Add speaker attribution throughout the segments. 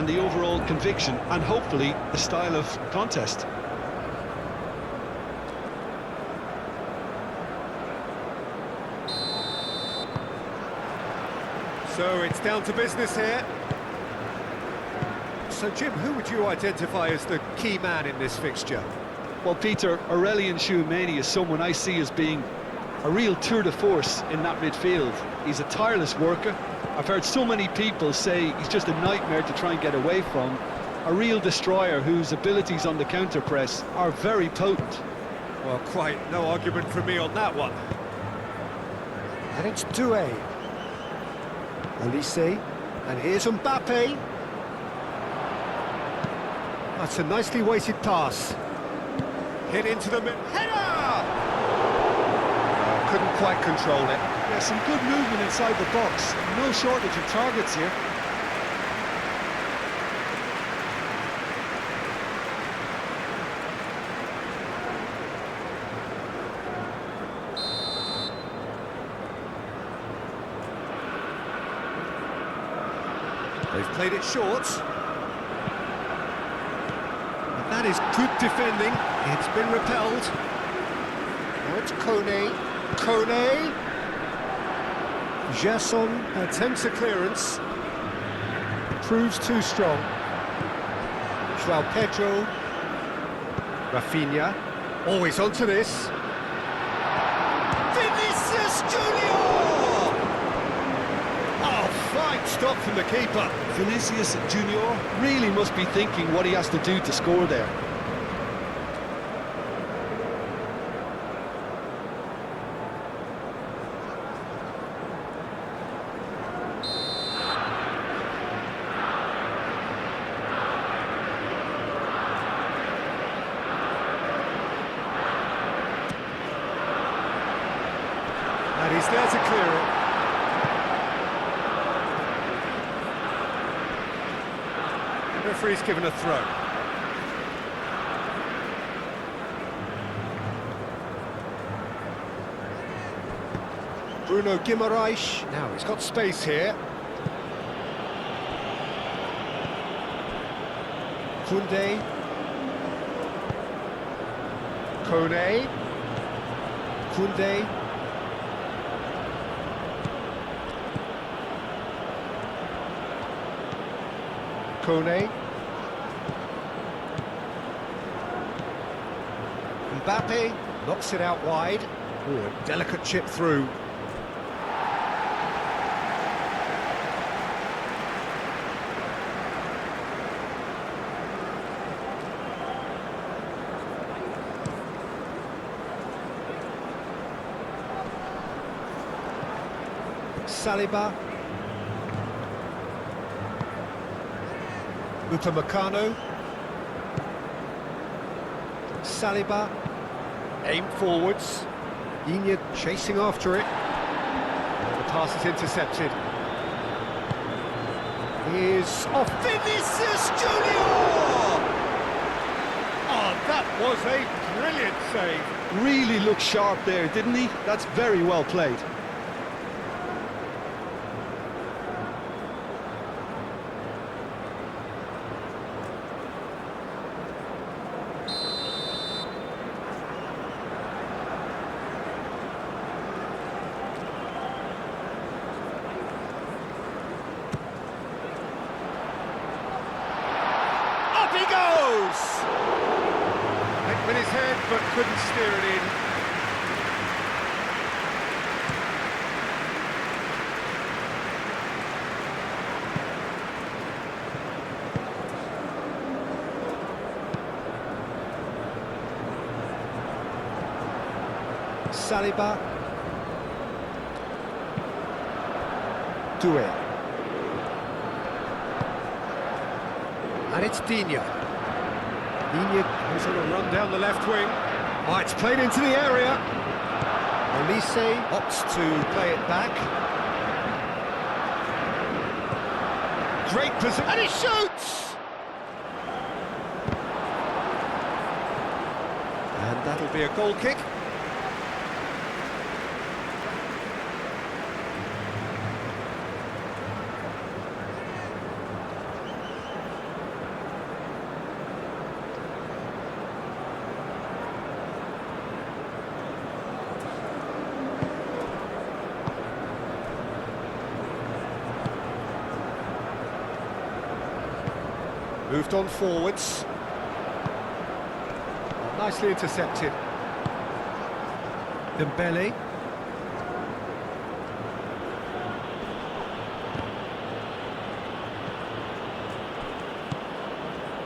Speaker 1: and the overall conviction, and hopefully the style of contest.
Speaker 2: So it's down to business here. So Jim, who would you identify as the key man in this fixture?
Speaker 1: Well, Peter, Aurelien Tchouameni is someone I see as being a real tour de force in that midfield. He's a tireless worker. I've heard so many people say he's just a nightmare to try and get away from. A real destroyer whose abilities on the counter-press are very potent.
Speaker 2: Well, quite no argument from me on that one. And it's Doué. Olise, and here's Mbappe. That's a nicely weighted pass. Hit into the middle. Header! Couldn't quite control it.
Speaker 1: Yeah, some good movement inside the box. No shortage of targets here.
Speaker 2: They've played it short. And that is good defending. It's been repelled. Now it's Kone. Kone. Gerson attempts a clearance. Proves too strong. João Pedro. Rafinha. Always onto this. Vinicius Junior! Fine stop from the keeper.
Speaker 1: Vinicius Junior really must be thinking what he has to do to score there.
Speaker 2: And he's there to clear it. The referee's given a throw. Bruno Guimaraes. Now he's got space here. Koundé. Kone. Koundé. Kone. Mbappe knocks it out wide. Ooh, a delicate chip through. Saliba. Upamecano. Saliba. Aimed forwards. Inya chasing after it. The pass is intercepted. Here's off Vinicius Junior! Oh, that was a brilliant save.
Speaker 1: Really looked sharp there, didn't he? That's very well played.
Speaker 2: He goes! Hit with his head, but couldn't steer it in. Saliba. Doué. And it's Digne. Digne goes on a run down the left wing. Oh, it's played into the area. Olise opts to play it back. Great position. And he shoots! And that'll be a goal kick. Moved on forwards. Nicely intercepted. Dembele.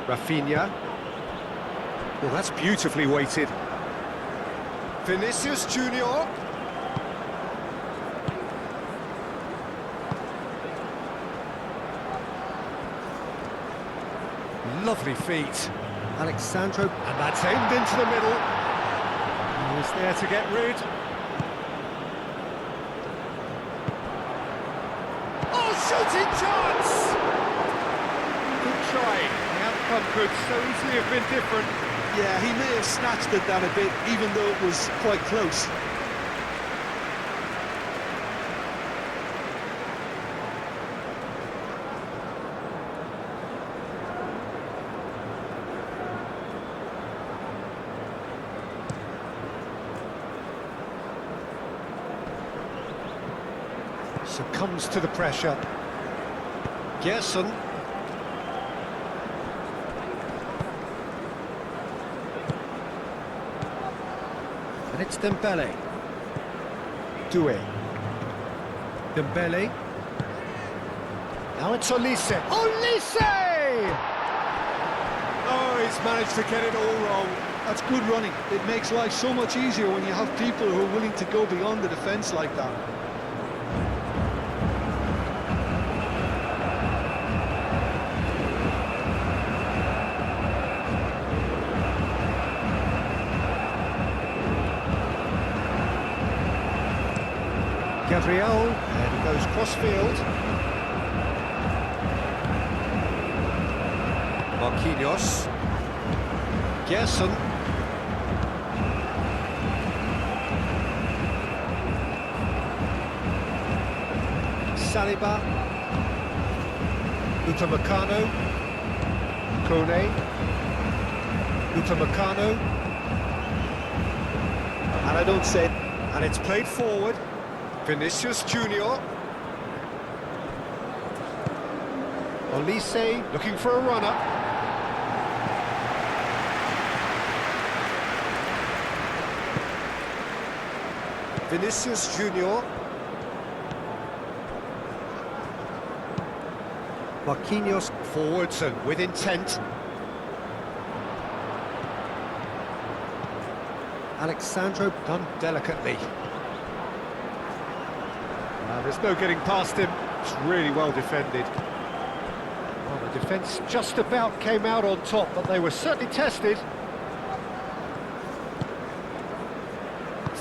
Speaker 2: Rafinha. Well, that's beautifully weighted. Vinicius Junior. Lovely feet. Alexandro. And that's aimed into the middle. He's there to get rid. Oh, shooting chance! Good try. The outcome could so easily have been different.
Speaker 1: Yeah, he may have snatched at that a bit, even though it was quite close.
Speaker 2: Succumbs to the pressure. Gerson. And it's Dembele. Doué. Dembele. Now it's Olise. Olise! Oh, he's managed to get it all wrong.
Speaker 1: That's good running. It makes life so much easier when you have people who are willing to go beyond the defence like that.
Speaker 2: Gabriel, and he goes cross-field. Marquinhos. Gerson. Saliba. Upamecano. Kone. Upamecano.
Speaker 1: And I don't say...
Speaker 2: And it's played forward. Vinicius Junior. Olise looking for a runner. Vinicius Junior. Marquinhos forwards and with intent. Alexandro done delicately. There's no getting past him. It's really well defended. Well, the defence just about came out on top, but they were certainly tested.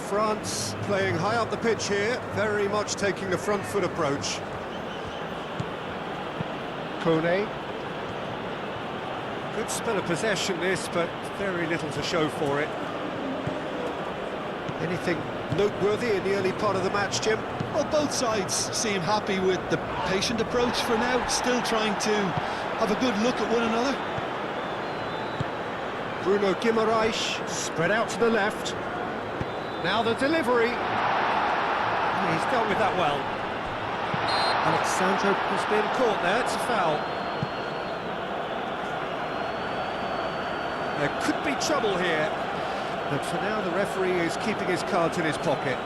Speaker 2: France playing high up the pitch here, very much taking a front foot approach. Kone. Good spell of possession this, but very little to show for it. Anything noteworthy in the early part of the match, Jim?
Speaker 1: Well, both sides seem happy with the patient approach for now, still trying to have a good look at one another.
Speaker 2: Bruno Guimaraes spread out to the left. Now the delivery. He's dealt with that well. Alexandro has been caught there, it's a foul. There could be trouble here, but for now the referee is keeping his cards in his pocket.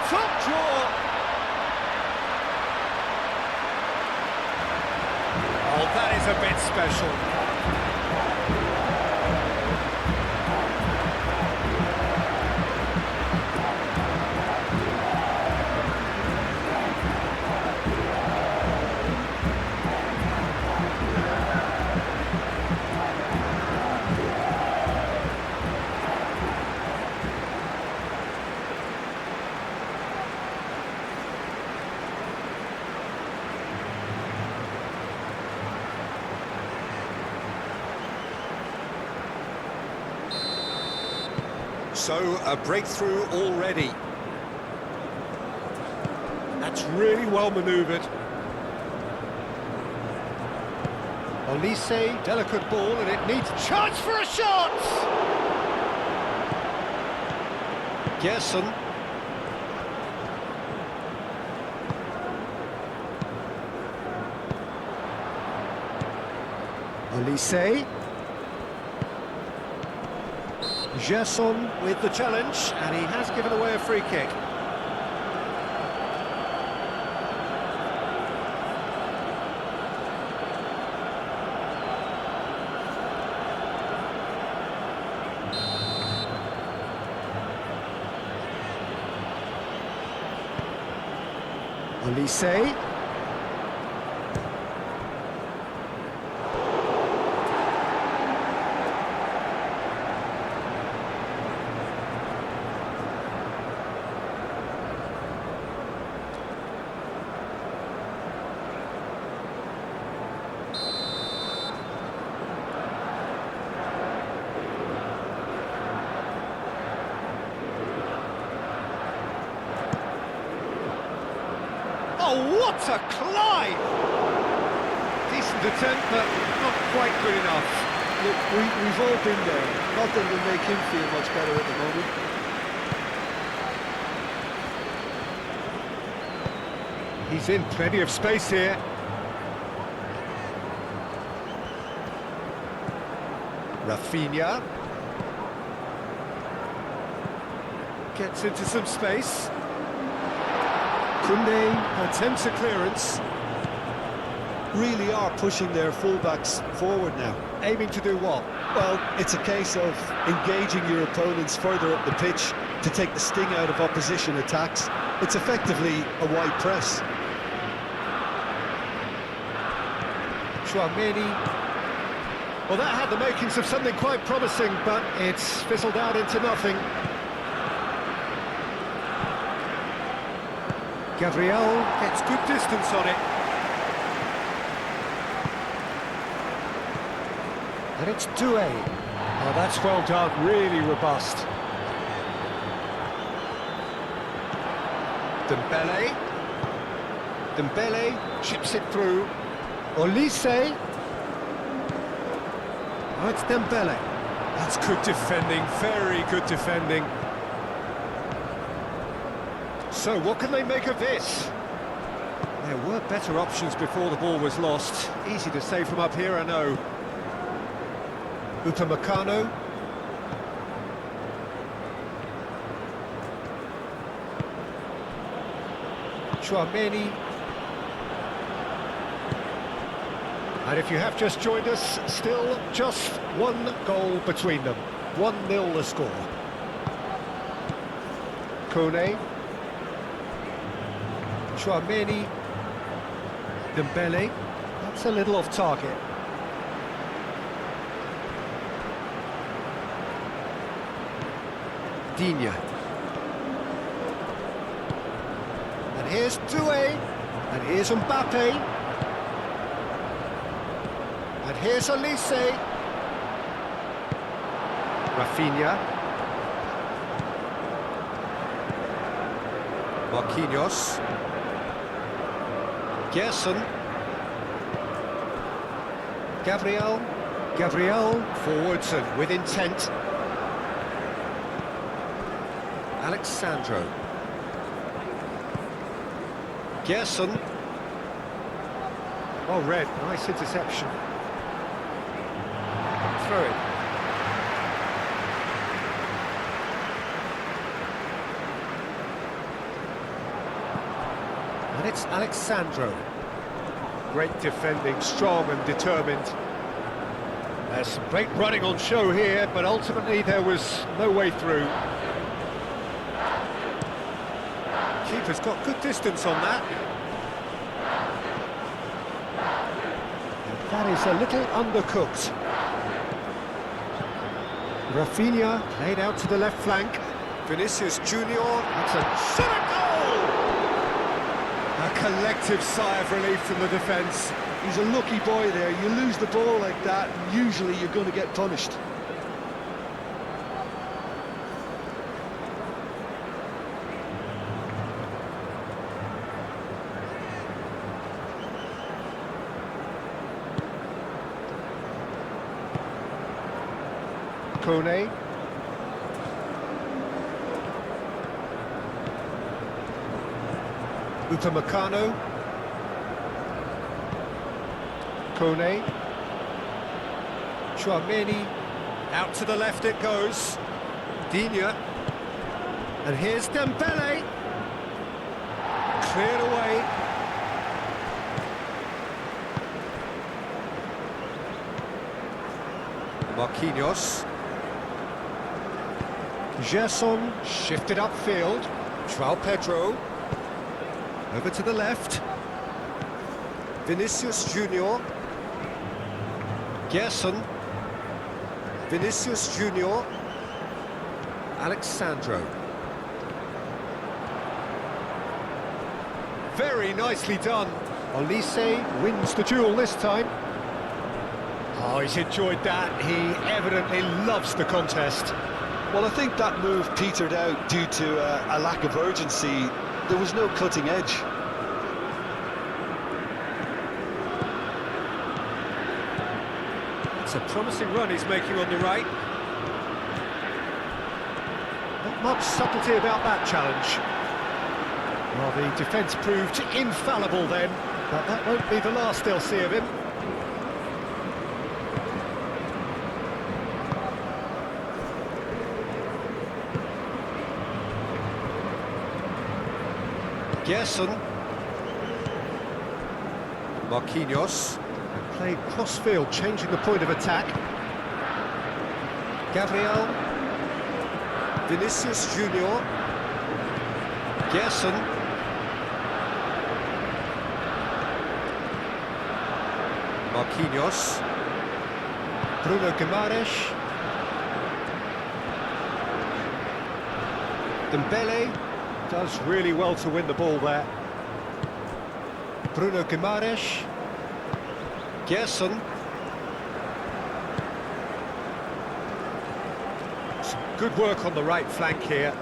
Speaker 2: Top draw. Oh, that is a bit special. So, a breakthrough already. That's really well manoeuvred. Olise, delicate ball, and it needs chance for a shot! Gerson. Olise. Gerson with the challenge, and he has given away a free kick. Olise. Oh, what a climb! Decent attempt, but not quite good enough.
Speaker 1: Look, we've all been there. Not that it'll make him feel much better at the moment.
Speaker 2: He's in plenty of space here. Rafinha. Gets into some space. Koundé attempts a clearance.
Speaker 1: Really are pushing their fullbacks forward now.
Speaker 2: Aiming to do what?
Speaker 1: Well, it's a case of engaging your opponents further up the pitch to take the sting out of opposition attacks. It's effectively a wide press.
Speaker 2: Chouameni. Well, that had the makings of something quite promising, but it's fizzled out into nothing. Gabriel gets good distance on it. And it's Doué. Oh, that's well done, really robust. Dembele. Dembele chips it through. Olise. Oh, it's Dembele. That's good defending, very good defending. So, what can they make of this? There were better options before the ball was lost. Easy to say from up here, I know. Upamecano. Chouameni. And if you have just joined us, still just one goal between them. 1-0 the score. Koundé. Chouameni. Dembele. That's a little off target. Digne. And here's Doué. And here's Mbappe. And here's Olise. Rafinha. Marquinhos. Gerson. Gabriel. Gabriel forwards and with intent. Alexandro. Gerson. Oh, red. Nice interception. Throw it. And it's Alexandro. Great defending, strong and determined. There's some great running on show here, but ultimately there was no way through. Keeper's got good distance on that. And that is a little undercooked. Rafinha played out to the left flank. Vinicius Junior, that's a shot goal! A collective sigh of relief from the defence.
Speaker 1: He's a lucky boy there. You lose the ball like that, and usually you're going to get punished.
Speaker 2: Kone. Upamecano. Kone. Tchouaméni. Out to the left it goes. Digne. And here's Dembele. Cleared away. Marquinhos. Gerson shifted upfield. João Pedro. Over to the left. Vinicius Junior. Gerson. Vinicius Junior. Alexandro. Very nicely done. Olise wins the duel this time. Oh, he's enjoyed that. He evidently loves the contest.
Speaker 1: Well, I think that move petered out due to a lack of urgency. There was no cutting edge.
Speaker 2: It's a promising run he's making on the right. Not much subtlety about that challenge. Well, the defence proved infallible then, but that won't be the last they'll see of him. Gerson. Marquinhos. Played cross-field, changing the point of attack. Gabriel. Vinicius Junior. Gerson. Marquinhos. Bruno Guimaraes. Dembele does really well to win the ball there. Bruno Guimaraes. Gerson. Some good work on the right flank here.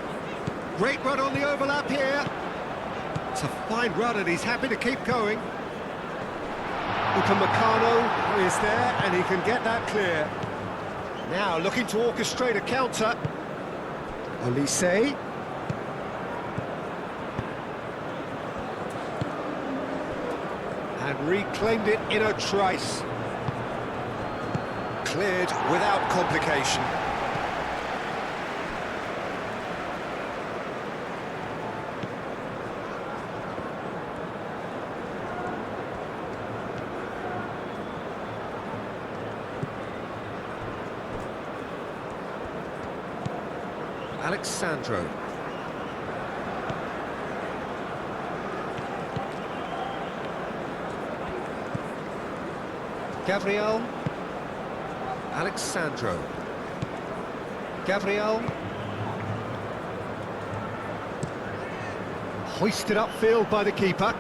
Speaker 2: Great run on the overlap here. It's a fine run and he's happy to keep going. Upamecano is there and he can get that clear. Now looking to orchestrate a counter. Olise. And reclaimed it in a trice. Cleared without complication. Alexandro. Gabriel. Alexandro. Gabriel. Hoisted upfield by the keeper.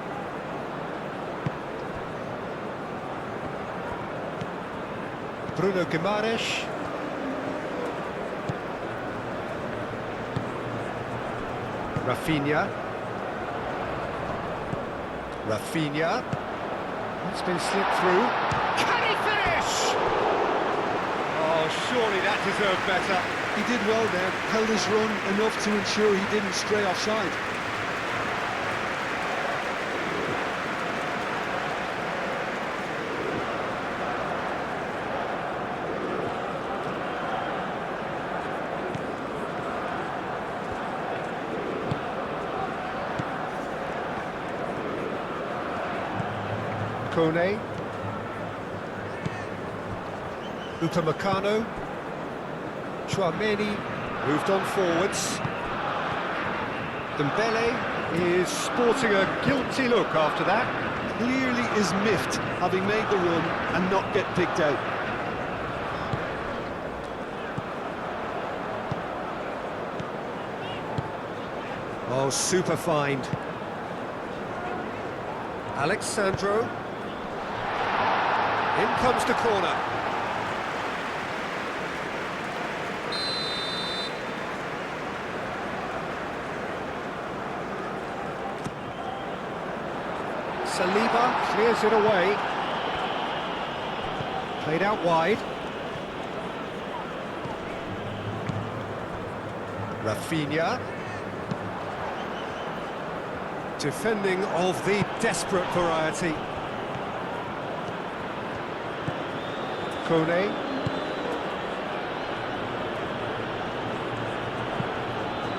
Speaker 2: Bruno Guimaraes. Rafinha. Rafinha. It's been slipped through. Can he finish? Oh, surely that deserved better.
Speaker 1: He did well there, held his run enough to ensure he didn't stray offside.
Speaker 2: Kone. Upamecano. Tchouaméni moved on forwards. Dembele is sporting a guilty look after that.
Speaker 1: Clearly is miffed, having made the run and not get picked out.
Speaker 2: Oh, super find. Alexandro. In comes the corner. Saliba clears it away. Played out wide. Rafinha. Defending of the desperate variety. Kone.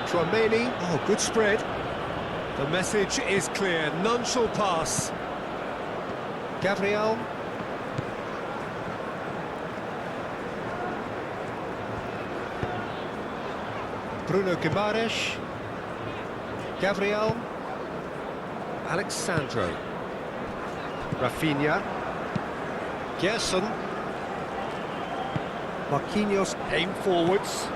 Speaker 2: Tchouaméni. Oh, good spread. The message is clear. None shall pass. Gabriel. Bruno Guimaraes. Gabriel. Alexandro. Rafinha. Gerson. Marquinhos aim forwards.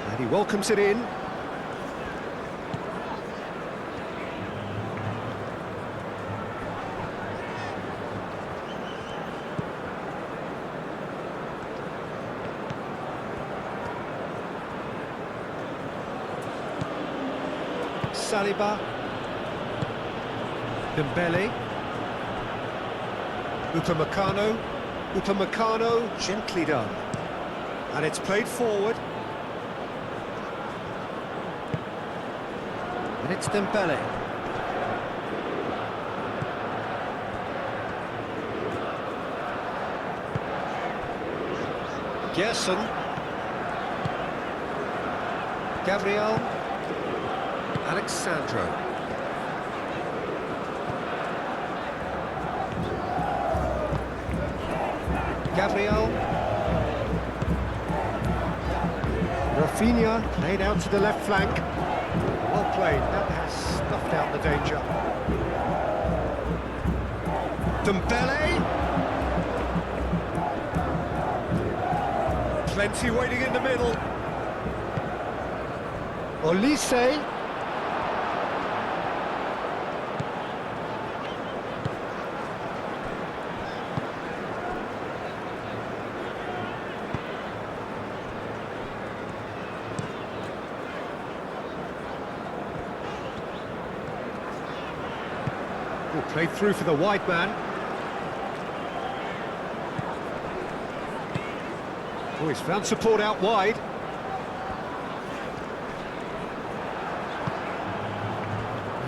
Speaker 2: And he welcomes it in. Saliba. Dembele. Upamecano. Upamecano, gently done. And it's played forward. And it's Dembele. Gerson. Gabriel. Alexandro. Gabriel. Rafinha played out to the left flank. Well played, that has snuffed out the danger. Dembele. Plenty waiting in the middle. Olise. Played through for the wide man. Oh, he's found support out wide.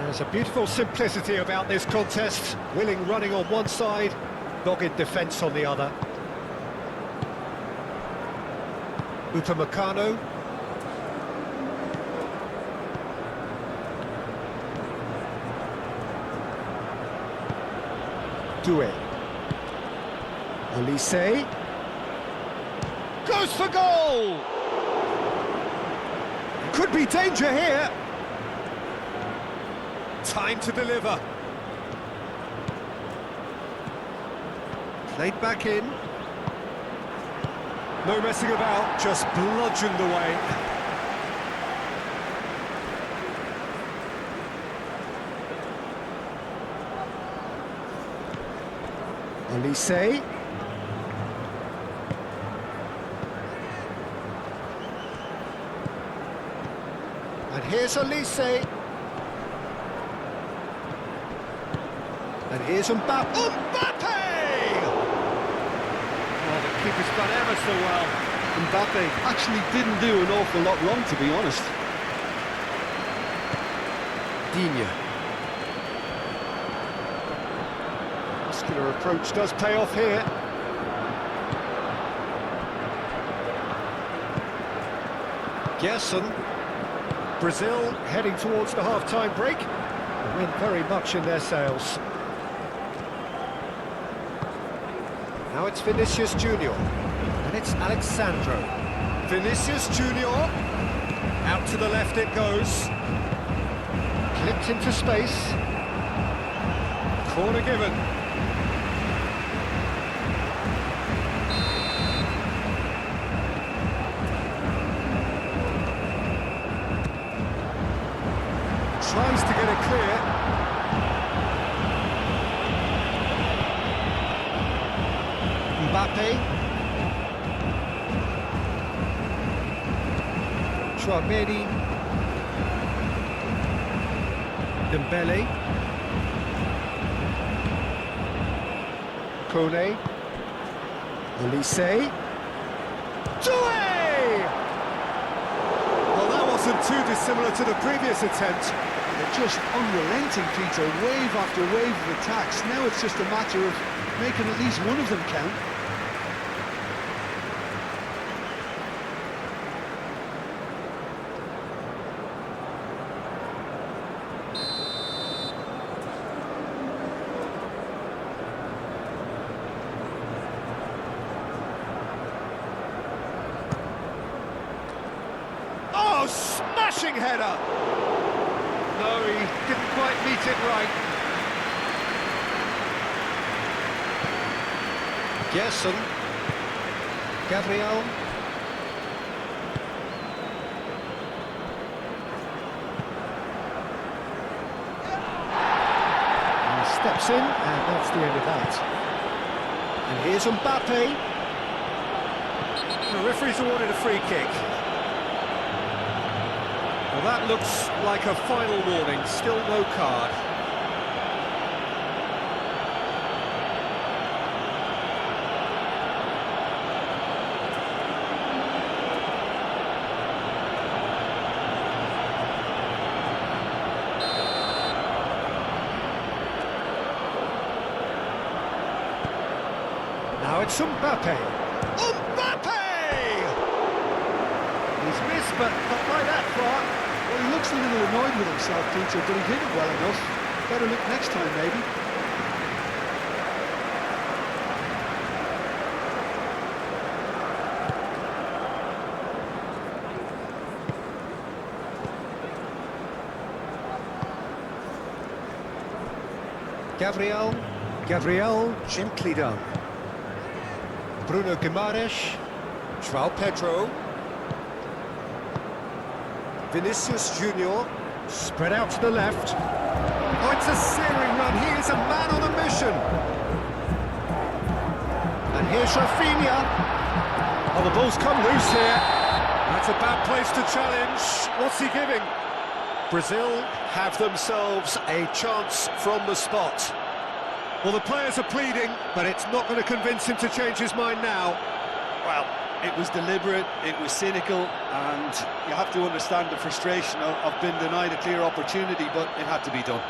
Speaker 2: There's a beautiful simplicity about this contest. Willing running on one side, dogged defence on the other. Upamecano. Doué. Olise. Goes for goal! Could be danger here. Time to deliver. Played back in. No messing about, just bludgeoned away. Olise. And here's Olise. And here's Mbappe. Mbappe! Oh, the keeper's done ever so well.
Speaker 1: Mbappe actually didn't do an awful lot wrong, to be honest.
Speaker 2: Digne. Muscular approach does pay off here. Gerson. Brazil heading towards the half-time break. The wind very much in their sails. Now it's Vinicius Junior. And it's Alexandro. Vinicius Junior. Out to the left it goes. Clipped into space. Corner given. Tries to get it clear. Mbappe. Tchouaméni. Dembele. Kone. Olise. Doué! wasn't too dissimilar to the previous attempt.
Speaker 1: They're just unrelenting, Peter, wave after wave of attacks. Now it's just a matter of making at least one of them count.
Speaker 2: Oh, smashing header! No, he didn't quite meet it right. Gerson. Gabriel. He steps in, and that's the end of that. And here's Mbappe. The referee's awarded a free kick. Well, that looks like a final warning, still no card. Now it's Mbappe. Mbappe! He's missed, but not by that far.
Speaker 1: Well, he looks a little annoyed with himself, Peter, but he hit it well enough. Better look next time, maybe.
Speaker 2: Gabriel, gently done. Bruno Guimaraes, João Pedro. Vinicius Junior, spread out to the left. Oh, it's a searing run. He is a man on a mission. And here's Rafinha. Oh, the ball's come loose here. That's a bad place to challenge. What's he giving? Brazil have themselves a chance from the spot. Well, the players are pleading, but it's not going to convince him to change his mind now.
Speaker 1: Well, it was deliberate, it was cynical, and you have to understand the frustration of being denied a clear opportunity, but it had to be done.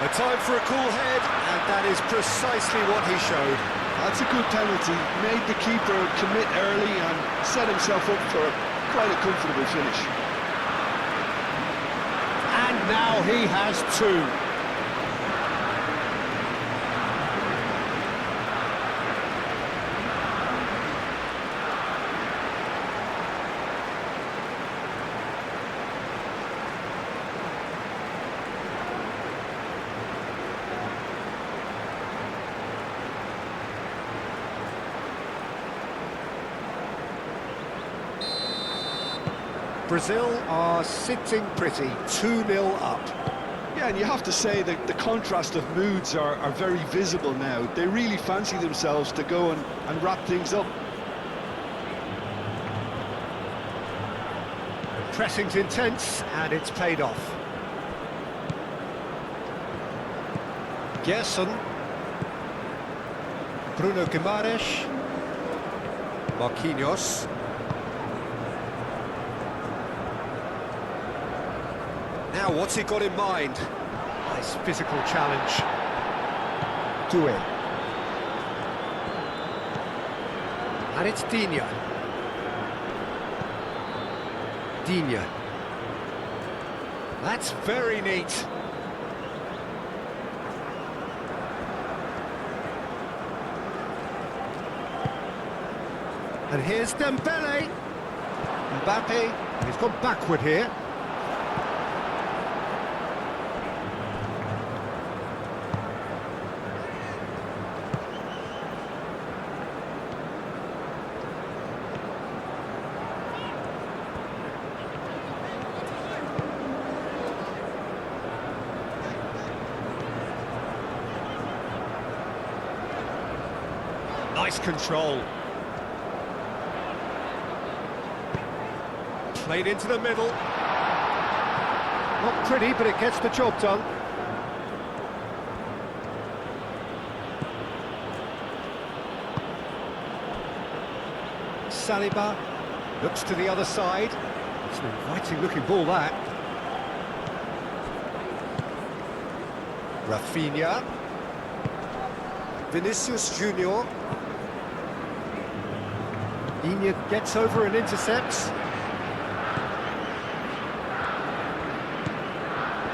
Speaker 2: A time for a cool head, and that is precisely what he showed.
Speaker 1: That's a good penalty. Made the keeper commit early and set himself up for quite a comfortable finish.
Speaker 2: And now he has two. Brazil are sitting pretty, 2-0 up.
Speaker 1: Yeah, and you have to say that the contrast of moods are very visible now. They really fancy themselves to go and wrap things up.
Speaker 2: Pressing's intense, and it's paid off. Gerson. Bruno Guimaraes. Marquinhos. Now, what's he got in mind? Nice physical challenge. Do it. And it's Digne. Digne. That's very neat. And here's Dembele. Mbappe, he's gone backward here. Nice control. Played into the middle. Not pretty, but it gets the job done. Saliba looks to the other side. It's an inviting looking ball, that. Rafinha. Vinicius Junior. Digne gets over and intercepts.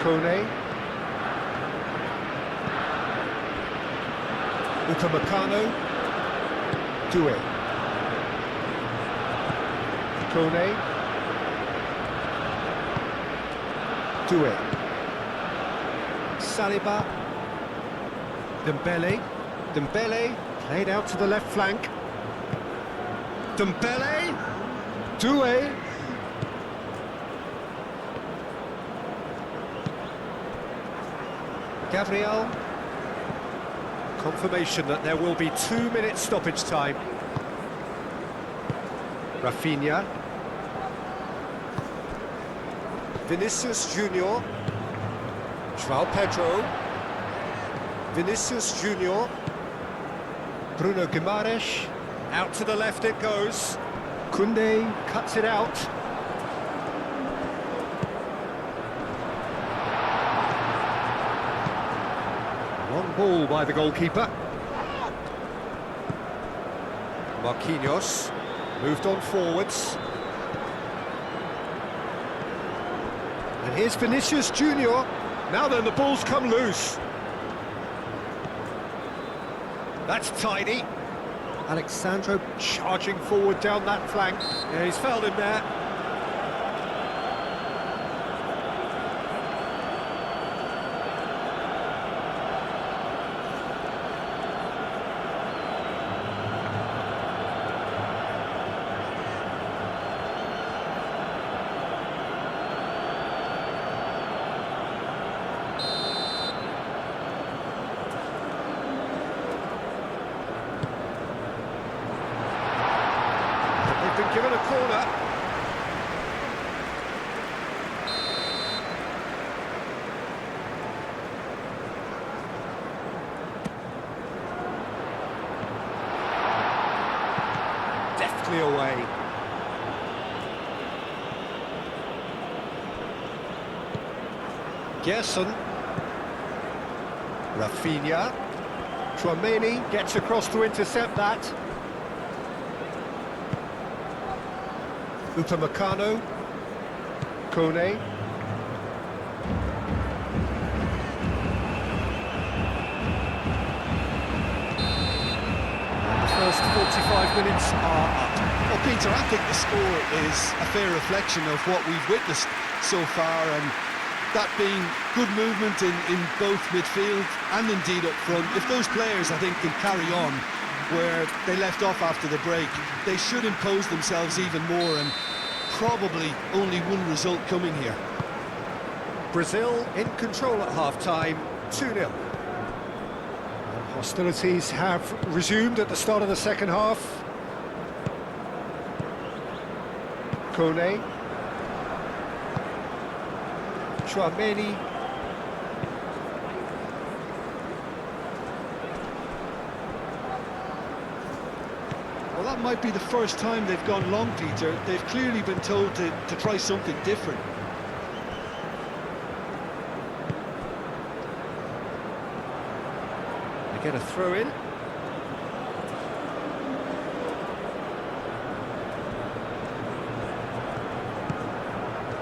Speaker 2: Kone. Upamecano. Doué. Kone. Doué. Saliba. Dembele. Dembele played out to the left flank. Dembele. Doué. Gabriel. Confirmation that there will be 2 minutes stoppage time. Rafinha. Vinicius Junior. João Pedro. Vinicius Junior. Bruno Guimaraes. Out to the left it goes. Koundé cuts it out. Long ball by the goalkeeper. Marquinhos moved on forwards. And here's Vinicius Junior. Now then, the ball's come loose. That's tidy. Alexandro charging forward down that flank. Yeah, he's fouled him there. They've been given a corner. Deftly away. Gerson. Rafinha. Tchouaméni gets across to intercept that. Upamecano. Kone. The first 45 minutes are up.
Speaker 1: Well, Peter, I think the score is a fair reflection of what we've witnessed so far, and that being good movement in both midfield and indeed up front. If those players, I think, can carry on where they left off after the break, they should impose themselves even more, and probably only one result coming here.
Speaker 2: Brazil in control at half-time, 2-0. Hostilities have resumed at the start of the second half. Kone. Tchouaméni.
Speaker 1: Well, that might be the first time they've gone long, Peter. They've clearly been told to try something different.
Speaker 2: They get a throw in.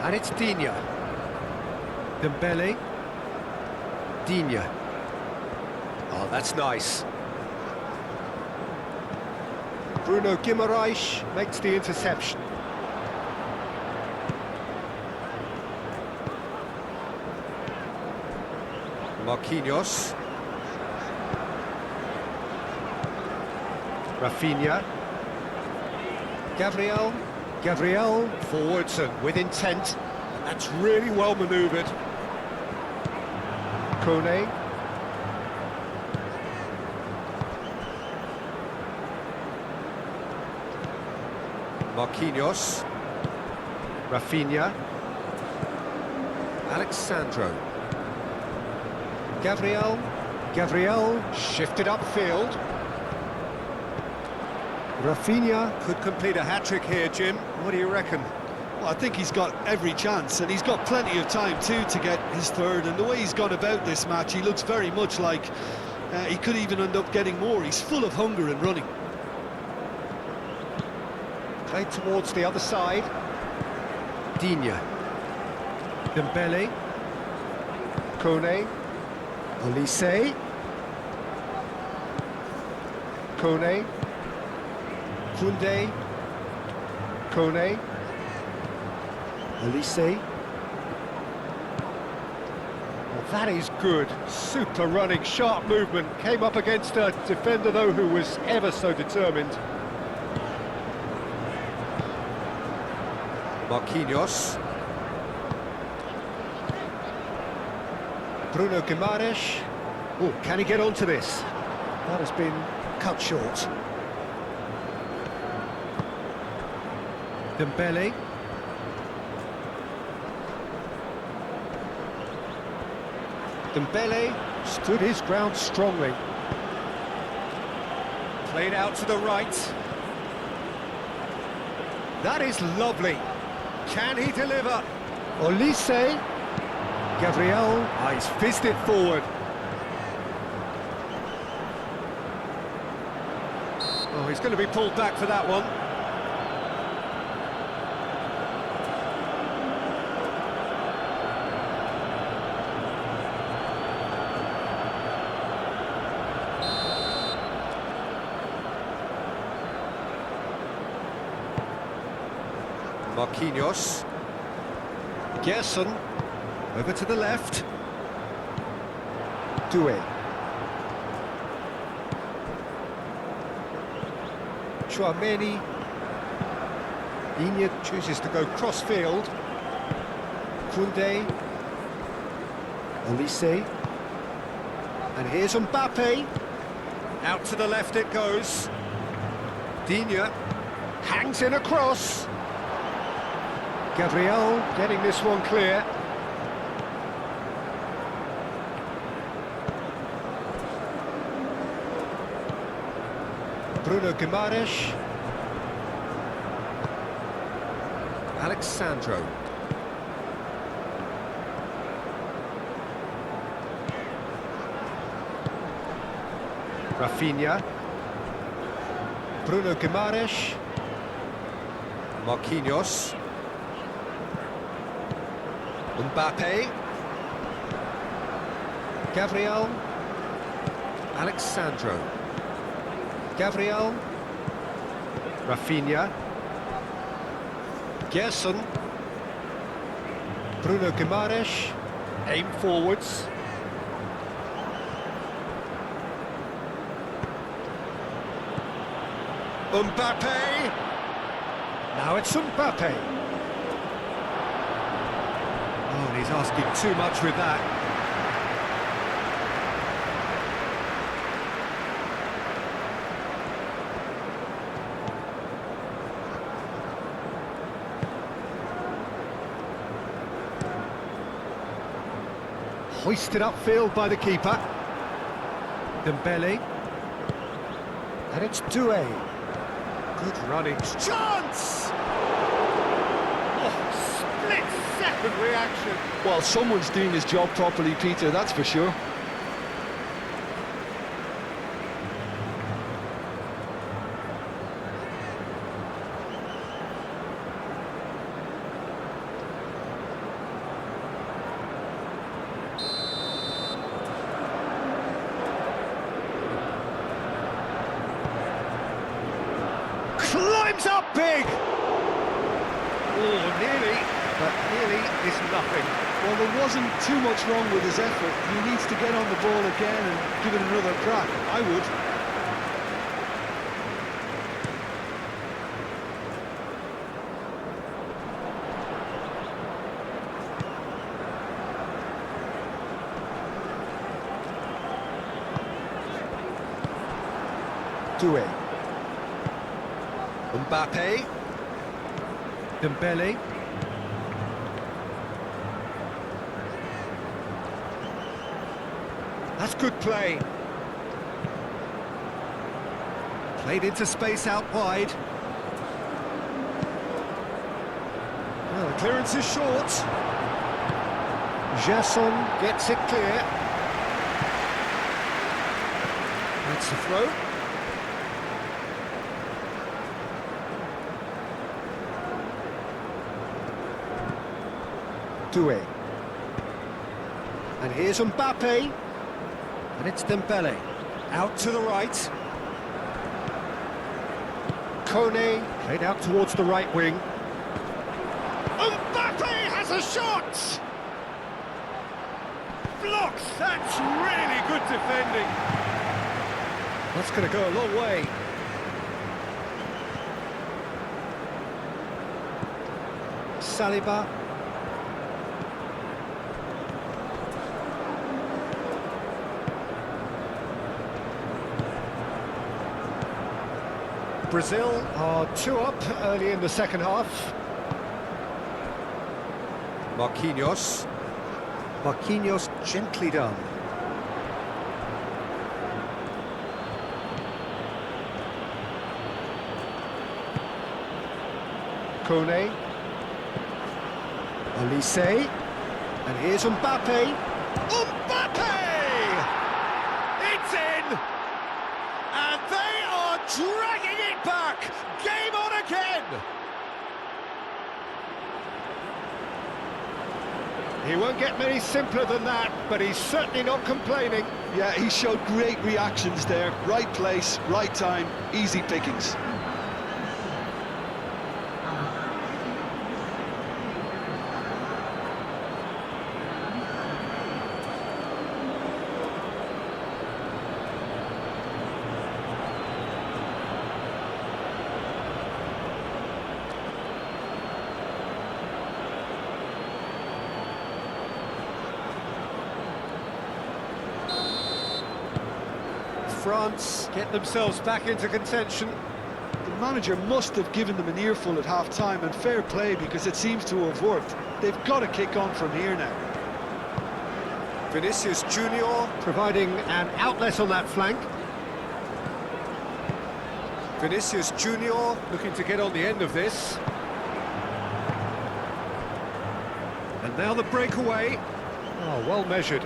Speaker 2: And it's Digne. Dembele. Digne. Oh, that's nice. Bruno Guimaraes makes the interception. Marquinhos. Rafinha. Gabriel. Gabriel forwards and with intent. And that's really well manoeuvred. Kone. Marquinhos. Rafinha. Alexandro. Gabriel shifted upfield. Rafinha could complete a hat-trick here, Jim. What do you reckon?
Speaker 1: Well, I think he's got every chance, and he's got plenty of time too to get his third. And the way he's gone about this match, he looks very much like he could even end up getting more. He's full of hunger and running.
Speaker 2: Played towards the other side. Digne. Dembele. Kone. Olise. Kone. Koundé. Kone. Olise. Well, that is good. Super running, sharp movement. Came up against a defender, though, who was ever so determined. Marquinhos. Bruno Guimaraes. Oh, can he get onto this? That has been cut short. Dembele. Dembele stood his ground strongly. Played out to the right. That is lovely. Can he deliver? Olise. Gabriel. He's fizzed it forward. Oh, he's going to be pulled back for that one. Marquinhos. Gerson. Over to the left. Doué. Chouameni. Digne chooses to go cross-field. Koundé. Olise. And here's Mbappe. Out to the left it goes. Digne hangs in a cross. Gabriel getting this one clear. Bruno Guimaraes. Alexandro. Rafinha. Bruno Guimaraes. Marquinhos. Mbappe. Gabriel. Alexandro. Gabriel. Rafinha. Gerson. Bruno Guimaraes. Aim forwards. Mbappe. Now it's Mbappe. Oh, and he's asking too much with that. Hoisted upfield by the keeper. Dembele. And it's Doué. Good running. Chance! Split-second reaction.
Speaker 1: Well, someone's doing his job properly, Peter, that's for sure.
Speaker 2: Climbs up big! Oh, nearly, but nearly is nothing.
Speaker 1: Well, there wasn't too much wrong with his effort. He needs to get on the ball again and give it another crack. I would.
Speaker 2: Doué. Mbappe. Dembele. That's good play. Played into space out wide. Well, the clearance is short. Gerson gets it clear. That's the throw. Doué. And here's Mbappe. And it's Dembele. Out to the right. Kone played out towards the right wing. Mbappe has a shot! Blocks! That's really good defending. That's going to go a long way. Saliba. Brazil are 2 up early in the second half. Marquinhos. Marquinhos gently done. Kone. Olise. And here's Mbappe. Mbappe! It's in! And they are dragging it back! Game on again! He won't get many simpler than that, but he's certainly not complaining.
Speaker 1: Yeah, he showed great reactions there. Right place, right time, easy pickings.
Speaker 2: France get themselves back into contention.
Speaker 1: The manager must have given them an earful at half-time, and fair play, because it seems to have worked. They've got to kick on from here now.
Speaker 2: Vinicius Junior providing an outlet on that flank. Vinicius Junior looking to get on the end of this. And now the breakaway. Oh, well measured.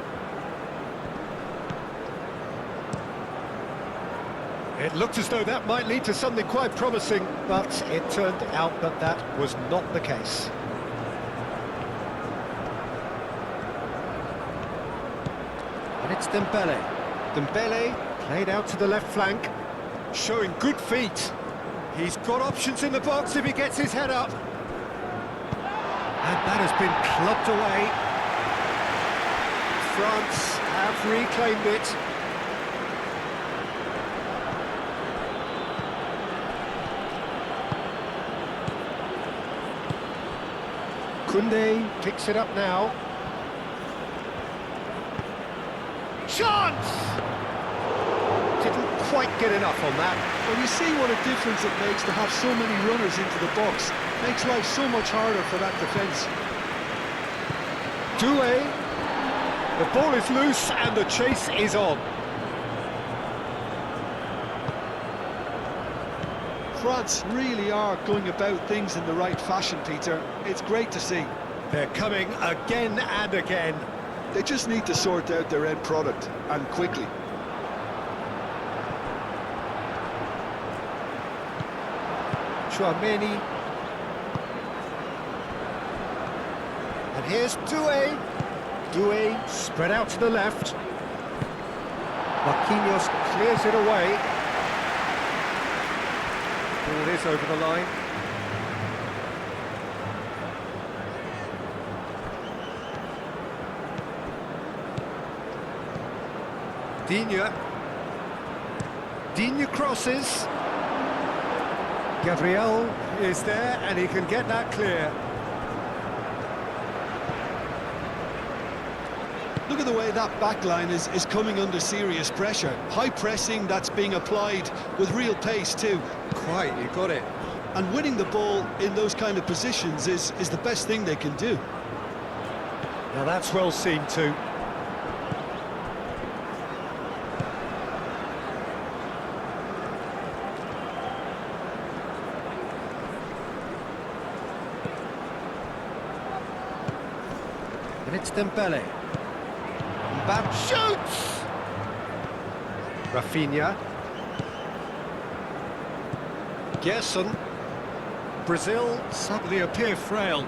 Speaker 2: It looked as though that might lead to something quite promising, but it turned out that that was not the case. And it's Dembele. Dembele played out to the left flank, showing good feet. He's got options in the box if he gets his head up. And that has been clubbed away. France have reclaimed it. Koundé picks it up now. Chance! Didn't quite get enough on that.
Speaker 1: Well, you see what a difference it makes to have so many runners into the box. Makes life so much harder for that defence.
Speaker 2: Doué. The ball is loose and the chase is on.
Speaker 1: France really are going about things in the right fashion, Peter. It's great to see.
Speaker 2: They're coming again and again.
Speaker 1: They just need to sort out their end product, and quickly.
Speaker 2: Chouameni. And here's Doué. Doué spread out to the left. Marquinhos clears it away. Ball is over the line. Digne crosses. Gabriel is there and he can get that clear.
Speaker 1: Look at the way that back line is coming under serious pressure. High pressing that's being applied with real pace too.
Speaker 2: Quite, you got it.
Speaker 1: And winning the ball in those kind of positions is the best thing they can do.
Speaker 2: Now that's well seen too. And it's Dembele. Mbappe shoots! Rafinha. Gerson. Brazil suddenly appear frail.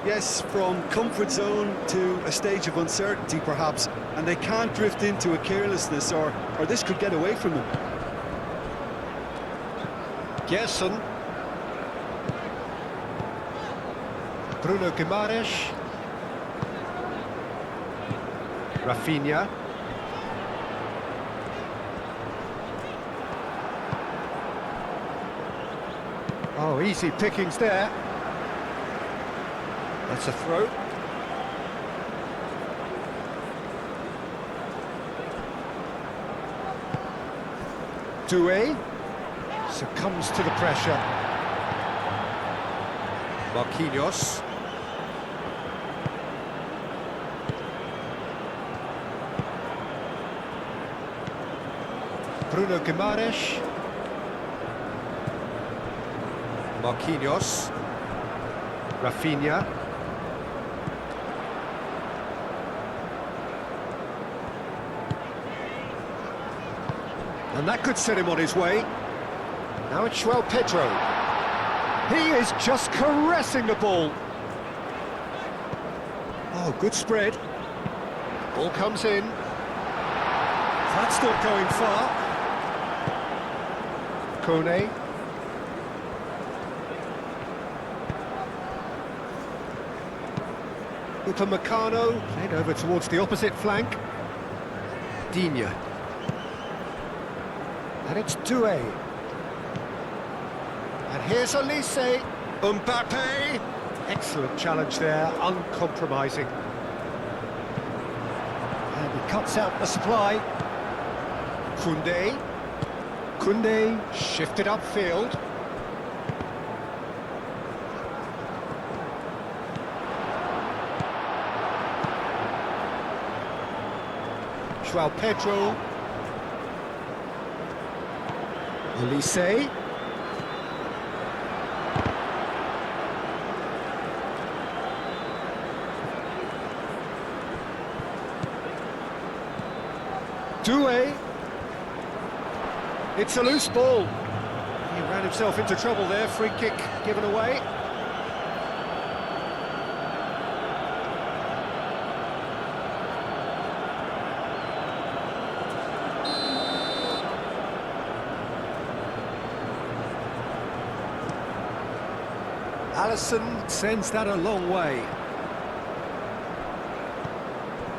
Speaker 1: Yes, from comfort zone to a stage of uncertainty perhaps, and they can't drift into a carelessness or this could get away from them.
Speaker 2: Gerson. Bruno Guimaraes. Rafinha. Oh, easy pickings there. That's a throw. Doué succumbs to the pressure. Marquinhos. Bruno Guimaraes. Marquinhos. Rafinha. And that could set him on his way. Now it's João Pedro. He is just caressing the ball. Oh, good spread. Ball comes in. That's not going far. Kone. Upamecano, played over towards the opposite flank. Digne. And it's Doué. And here's Olise. Mbappe. Excellent challenge there, uncompromising. And he cuts out the supply. Koundé. Koundé shifted upfield. João Pedro. Olise. Doué. It's a loose ball. He ran himself into trouble there. Free kick given away. Alisson sends that a long way.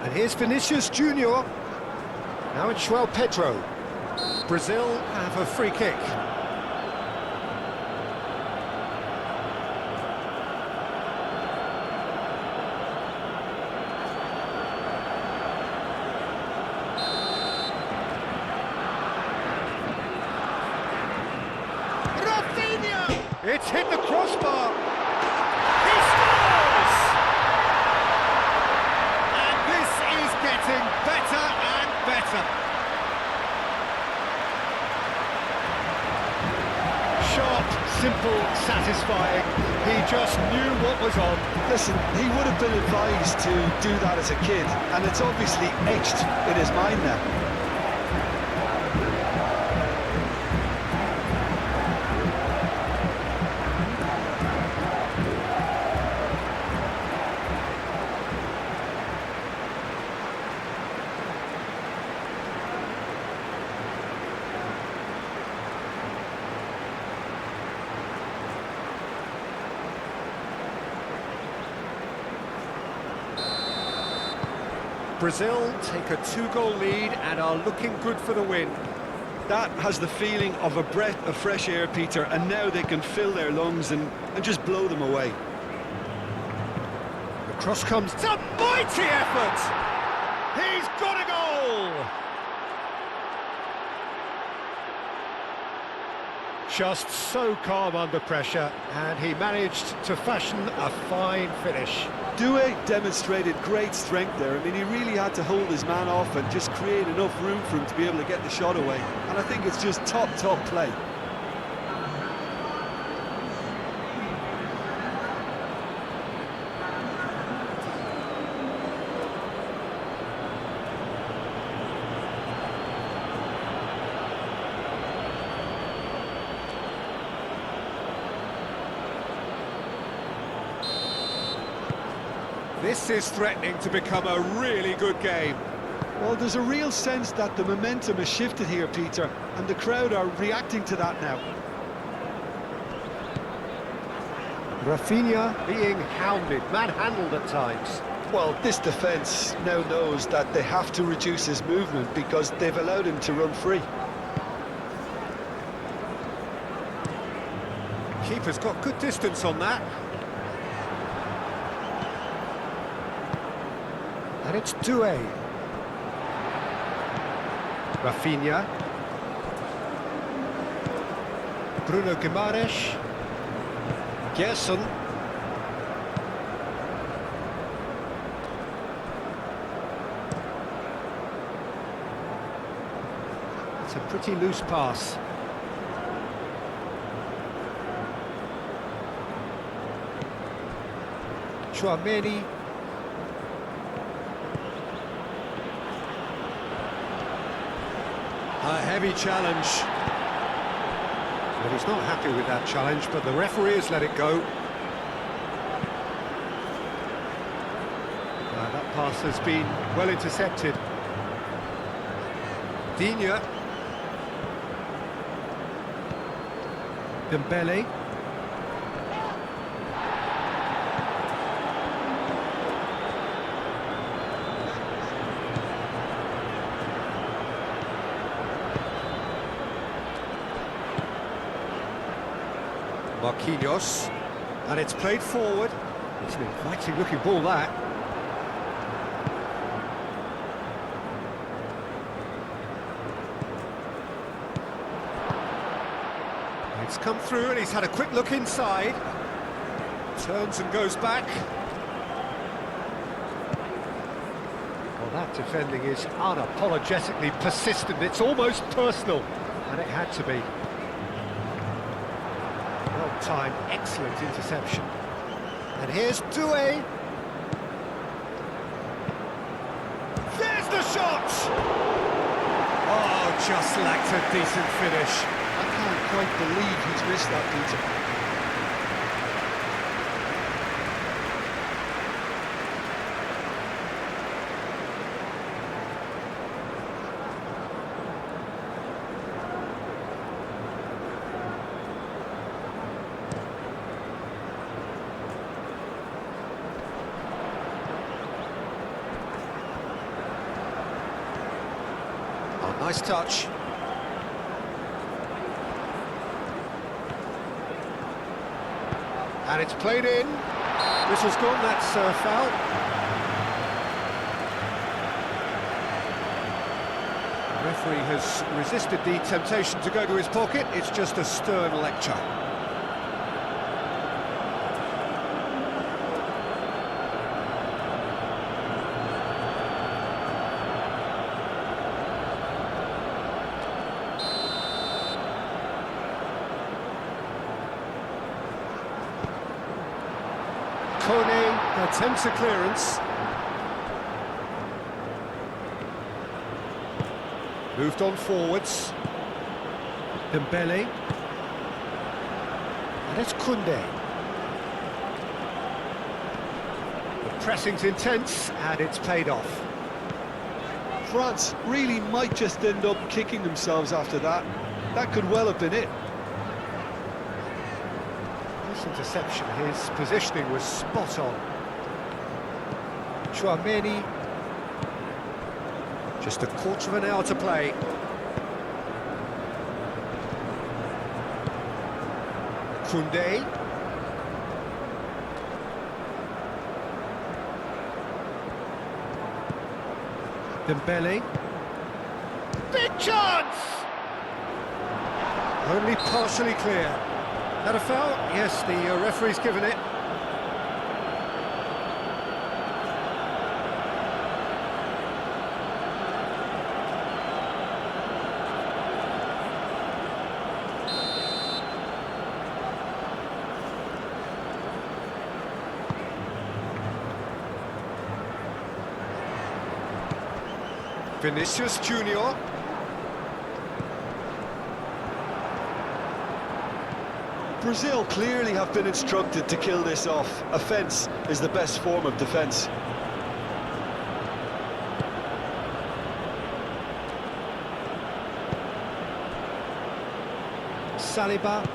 Speaker 2: And here's Vinicius Junior. Now it's João Pedro. Brazil have a free kick. Rafinha! It's hit the crossbar. He scores! And this is getting better and better. Sharp, simple, satisfying. He just knew what was on.
Speaker 1: Listen, he would have been advised to do that as a kid, and it's obviously etched in his mind now.
Speaker 2: Brazil take a 2-goal lead and are looking good for the win.
Speaker 1: That has the feeling of a breath of fresh air, Peter, and now they can fill their lungs and just blow them away.
Speaker 2: The cross comes. It's a mighty effort! He's got a goal! Just so calm under pressure, and he managed to fashion a fine finish.
Speaker 1: Doué demonstrated great strength there. I mean, he really had to hold his man off and just create enough room for him to be able to get the shot away. And I think it's just top play.
Speaker 2: This is threatening to become a really good game.
Speaker 1: Well, there's a real sense that the momentum has shifted here, Peter, and the crowd are reacting to that now.
Speaker 2: Rafinha being hounded, manhandled at times.
Speaker 1: Well, this defence now knows that they have to reduce his movement because they've allowed him to run free.
Speaker 2: Keeper's got good distance on that. And it's Doué. Rafinha. Bruno Guimaraes. Gerson. It's a pretty loose pass. Chouameni. A heavy challenge. Well, he's not happy with that challenge, but the referee has let it go. That pass has been well intercepted. Digne. Dembele. Marquinhos, and it's played forward. It's an inviting looking ball, that. It's come through and he's had a quick look inside. Turns and goes back. Well, that defending is unapologetically persistent. It's almost personal, and it had to be. Time, excellent interception. And here's Doué. There's the shot! Oh, just lacked a decent finish.
Speaker 1: I can't quite believe he's missed that, Peter.
Speaker 2: Nice touch. And it's played in. Whistle's gone, that's foul. The referee has resisted the temptation to go to his pocket. It's just a stern lecture. Kone attempts a clearance. Moved on forwards. Dembele. And it's Koundé. The pressing's intense and it's paid off.
Speaker 1: France really might just end up kicking themselves after that. That could well have been it.
Speaker 2: Interception, his positioning was spot on. Chouameni, just a quarter of an hour to play. Koundé. Dembele. Big chance! Only partially clear. That a foul? Yes, the referee's given it. Vinicius Junior.
Speaker 1: Brazil clearly have been instructed to kill this off. Offence is the best form of defence.
Speaker 2: Saliba.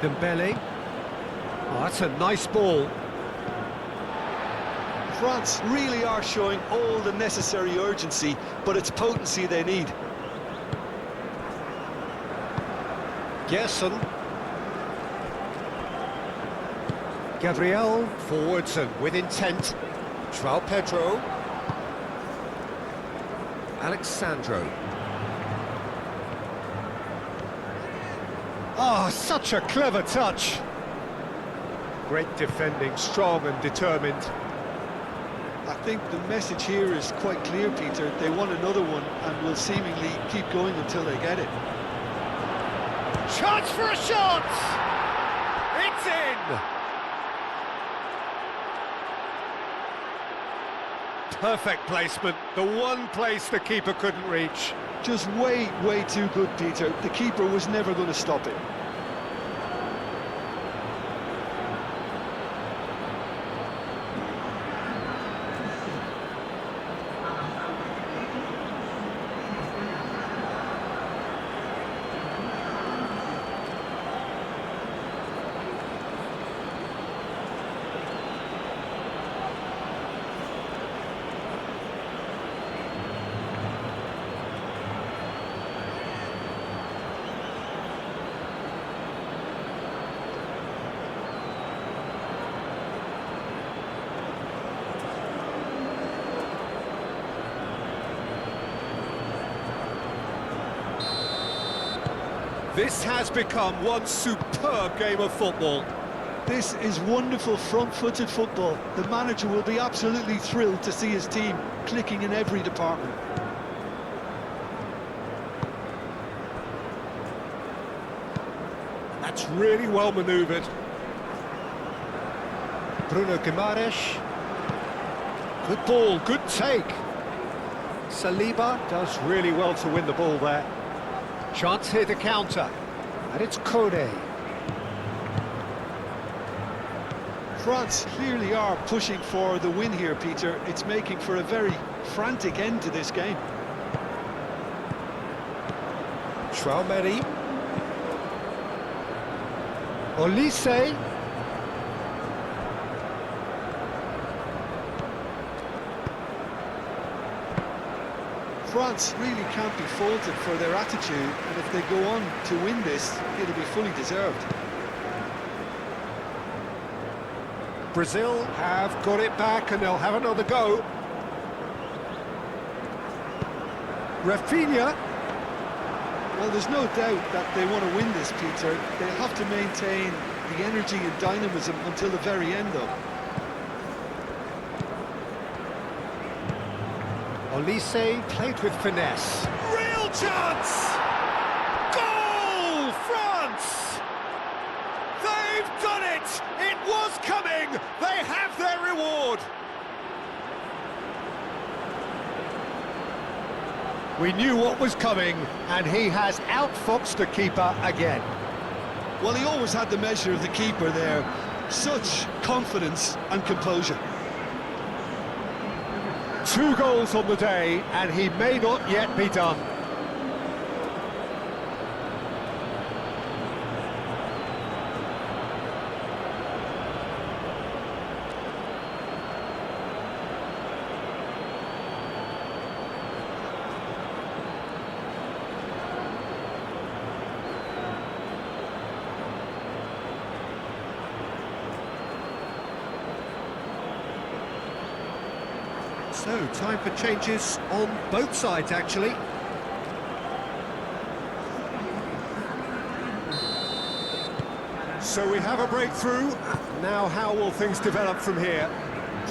Speaker 2: Dembele. Oh, that's a nice ball.
Speaker 1: France really are showing all the necessary urgency, but it's potency they need.
Speaker 2: Gerson. Gabriel forwards and with intent. João Pedro. Alexandro. Oh, such a clever touch. Great defending, strong and determined.
Speaker 1: I think the message here is quite clear, Peter. They want another one and will seemingly keep going until they get it.
Speaker 2: Chance for a shot! It's in! Perfect placement, the one place the keeper couldn't reach.
Speaker 1: Just way too good, Peter. The keeper was never going to stop it.
Speaker 2: This has become one superb game of football.
Speaker 1: This is wonderful front-footed football. The manager will be absolutely thrilled to see his team clicking in every department.
Speaker 2: That's really well manoeuvred. Bruno Guimaraes. Good ball, good take. Saliba does really well to win the ball there. Chance here to counter. And it's Kone.
Speaker 1: France clearly are pushing for the win here, Peter. It's making for a very frantic end to this game.
Speaker 2: Traoré. Olise.
Speaker 1: France really can't be faulted for their attitude, and if they go on to win this, it'll be fully deserved.
Speaker 2: Brazil have got it back and they'll have another go. Rafinha.
Speaker 1: Well, there's no doubt that they want to win this, Peter. They'll have to maintain the energy and dynamism until the very end, though.
Speaker 2: Olise played with finesse. Real chance! Goal, France! They've done it! It was coming! They have their reward! We knew what was coming, and he has outfoxed the keeper again.
Speaker 1: Well, he always had the measure of the keeper there. Such confidence and composure.
Speaker 2: 2 goals on the day, and he may not yet be done. So, time for changes on both sides, actually. So we have a breakthrough. Now how will things develop from here?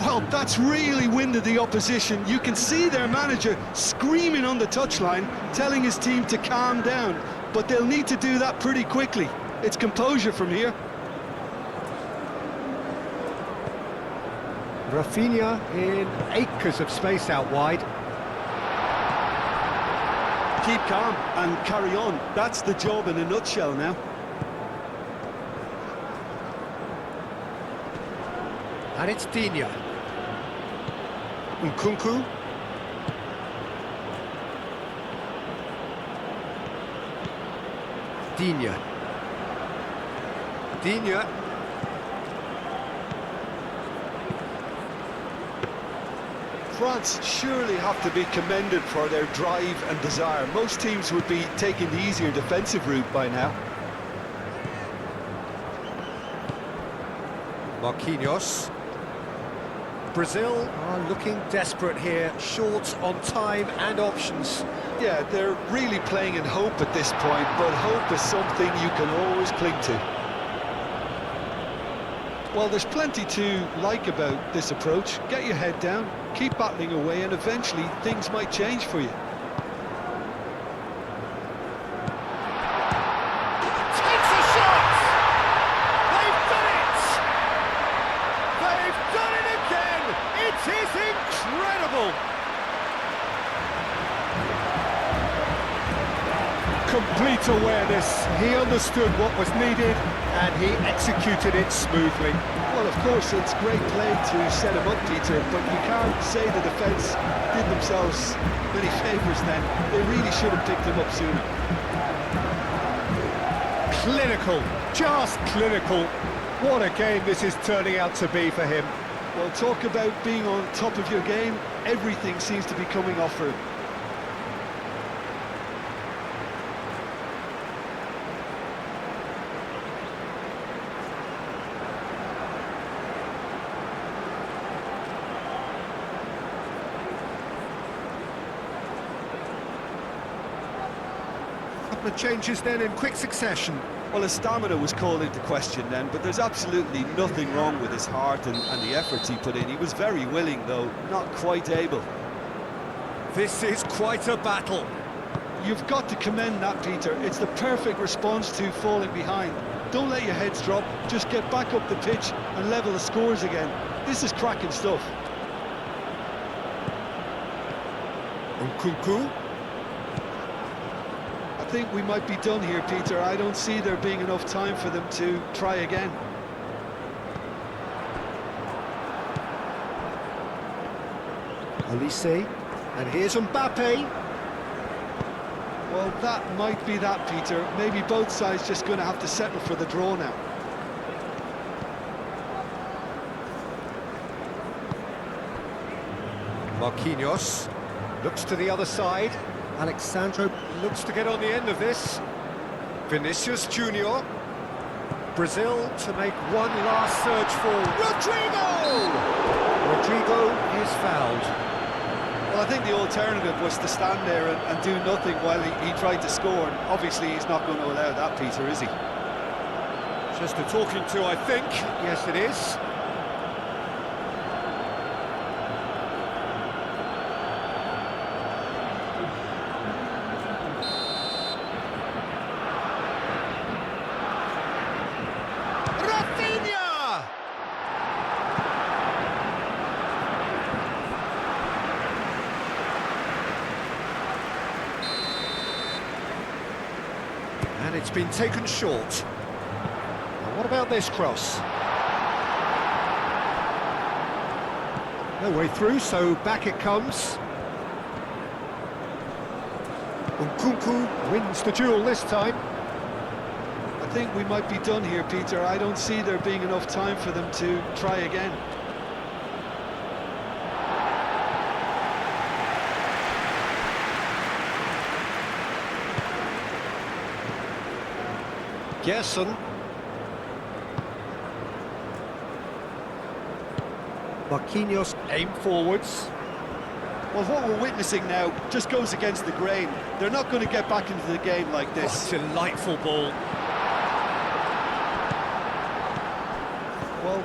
Speaker 1: Well, that's really winded the opposition. You can see their manager screaming on the touchline, telling his team to calm down. But they'll need to do that pretty quickly. It's composure from here.
Speaker 2: Rafinha in acres of space out wide.
Speaker 1: Keep calm and carry on. That's the job in a nutshell now.
Speaker 2: And it's Digne. Nkunku. Digne. Digne.
Speaker 1: France surely have to be commended for their drive and desire. Most teams would be taking the easier defensive route by now.
Speaker 2: Marquinhos. Brazil are looking desperate here, short on time and options.
Speaker 1: Yeah, they're really playing in hope at this point, but hope is something you can always cling to. Well, there's plenty to like about this approach. Get your head down, keep battling away, and eventually things might change for you.
Speaker 2: Takes a shot! They've done it! They've done it again! It is incredible! Complete awareness. He understood what was needed and he executed it smoothly.
Speaker 1: Well, of course, it's great play to set him up, Peter, but you can't say the defence did themselves many favours then. They really should have picked him up sooner.
Speaker 2: Clinical, just clinical. What a game this is turning out to be for him.
Speaker 1: Well, talk about being on top of your game. Everything seems to be coming off for him.
Speaker 2: The changes then in quick succession.
Speaker 1: Well, his stamina was called into question then, but there's absolutely nothing wrong with his heart and the efforts he put in. He was very willing, though, not quite able.
Speaker 2: This is quite a battle.
Speaker 1: You've got to commend that, Peter. It's the perfect response to falling behind. Don't let your heads drop, just get back up the pitch and level the scores again. This is cracking stuff.
Speaker 2: Nkunku.
Speaker 1: I think we might be done here, Peter. I don't see there being enough time for them to try again.
Speaker 2: Elise, and here's Mbappe.
Speaker 1: Well, that might be that, Peter. Maybe both sides just going to have to settle for the draw now.
Speaker 2: Marquinhos looks to the other side. Alexandro looks to get on the end of this. Vinicius Junior. Brazil to make one last surge for Rodrigo! Rodrigo is fouled.
Speaker 1: Well, I think the alternative was to stand there and do nothing while he tried to score. And obviously, he's not going to allow that, Peter, is he?
Speaker 2: Just a talking to, I think. Yes, it is. And it's been taken short. And what about this cross? No way through, so back it comes. Nkunku wins the duel this time.
Speaker 1: I think we might be done here, Peter. I don't see there being enough time for them to try again.
Speaker 2: Gerson. Marquinhos aim forwards.
Speaker 1: Well, what we're witnessing now just goes against the grain. They're not going to get back into the game like this.
Speaker 2: Oh, delightful ball.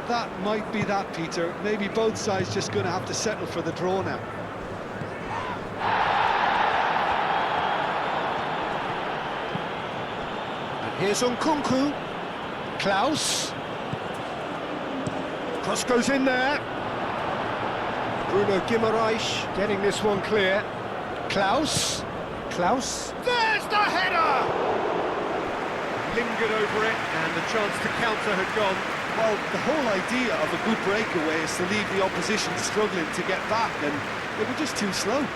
Speaker 1: that might be that, Peter. Maybe both sides just going to have to settle for the draw now.
Speaker 2: And here's Nkunku. Klaus. Cross goes in there. Bruno Guimaraes getting this one clear. Klaus. Klaus. There's the header! Lingered over it, and the chance to counter had gone.
Speaker 1: Well, the whole idea of a good breakaway is to leave the opposition struggling to get back, and they were just too slow.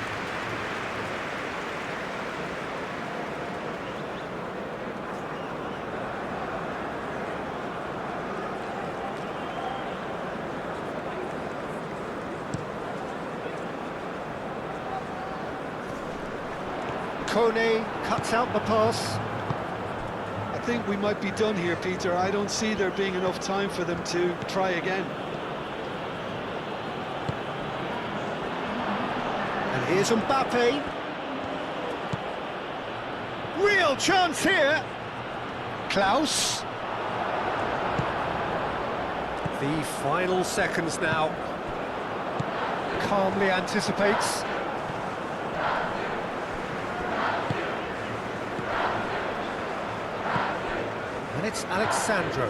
Speaker 2: Kone cuts out the pass.
Speaker 1: I think we might be done here, Peter. I don't see there being enough time for them to try again.
Speaker 2: And here's Mbappe. Real chance here. Klaus. The final seconds now. Calmly anticipates. And it's Alexandro.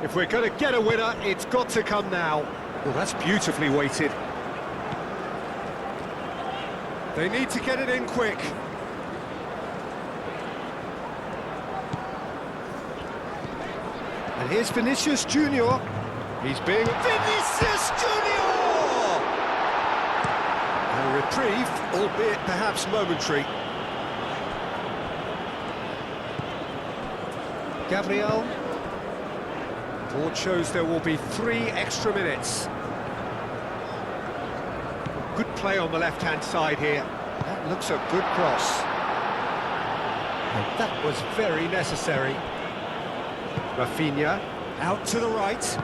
Speaker 2: If we're going to get a winner, it's got to come now. Well, that's beautifully weighted. They need to get it in quick. And here's Vinicius Junior. He's being... Vinicius Junior! A reprieve, albeit perhaps momentary. Gabriel. Board shows there will be 3 extra minutes. Good play on the left-hand side here. That looks a good cross. And that was very necessary. Rafinha out to the right.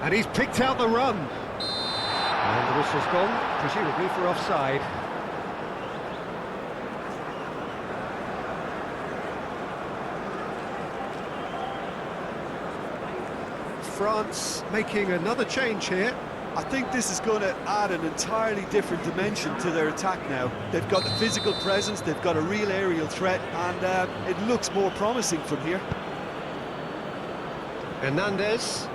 Speaker 2: And he's picked out the run. And the whistle's gone, presumably for offside. France making another change here.
Speaker 1: I think this is going to add an entirely different dimension to their attack now. They've got the physical presence, they've got a real aerial threat, and it looks more promising from here.
Speaker 2: Hernandez.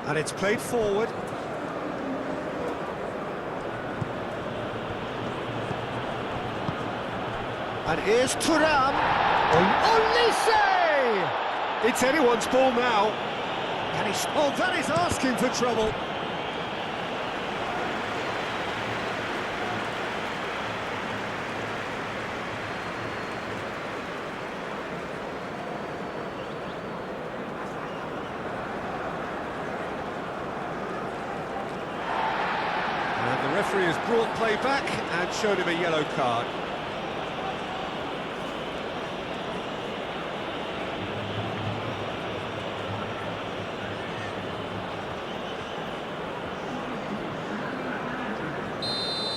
Speaker 2: And it's played forward. And here's Thuram. Olise! It's anyone's ball now. Can he... Oh, that is asking for trouble. And the referee has brought play back and shown him a yellow card.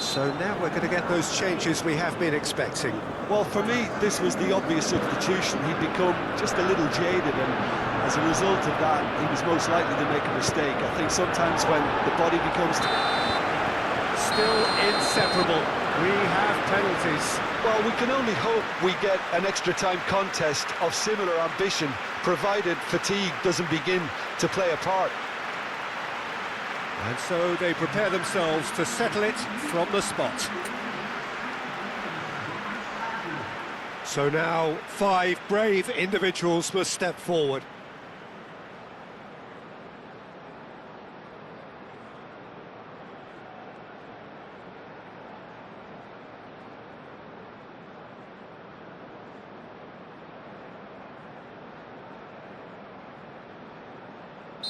Speaker 2: So now we're going to get those changes we have been expecting.
Speaker 1: Well, for me, this was the obvious substitution. He'd become just a little jaded, and as a result of that, he was most likely to make a mistake. I think sometimes when the body becomes...
Speaker 2: Still inseparable. We have penalties.
Speaker 1: Well, we can only hope we get an extra-time contest of similar ambition, provided fatigue doesn't begin to play a part.
Speaker 2: And so they prepare themselves to settle it from the spot. So now 5 brave individuals must step forward.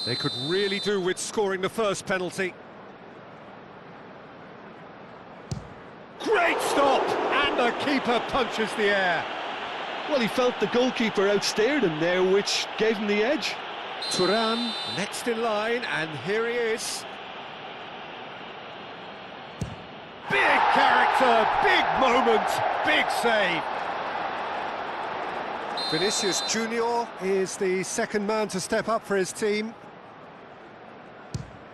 Speaker 2: They could really do with scoring the first penalty. Great stop! And the keeper punches the air.
Speaker 1: Well, he felt the goalkeeper outstared him there, which gave him the edge.
Speaker 2: Thuram next in line, and here he is. Big character, big moment, big save. Vinicius Junior is the second man to step up for his team.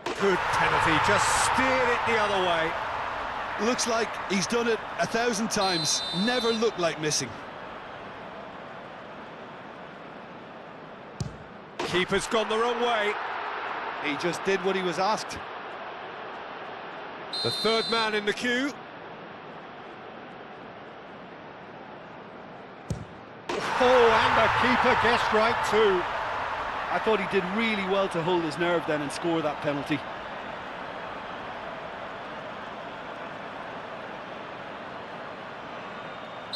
Speaker 2: Good penalty, just steered it the other way.
Speaker 1: Looks like he's done it 1,000 times, never looked like missing.
Speaker 2: Keeper's gone the wrong way.
Speaker 1: He just did what he was asked.
Speaker 2: The third man in the queue. Oh, and the keeper guessed right too.
Speaker 1: I thought he did really well to hold his nerve then and score that penalty.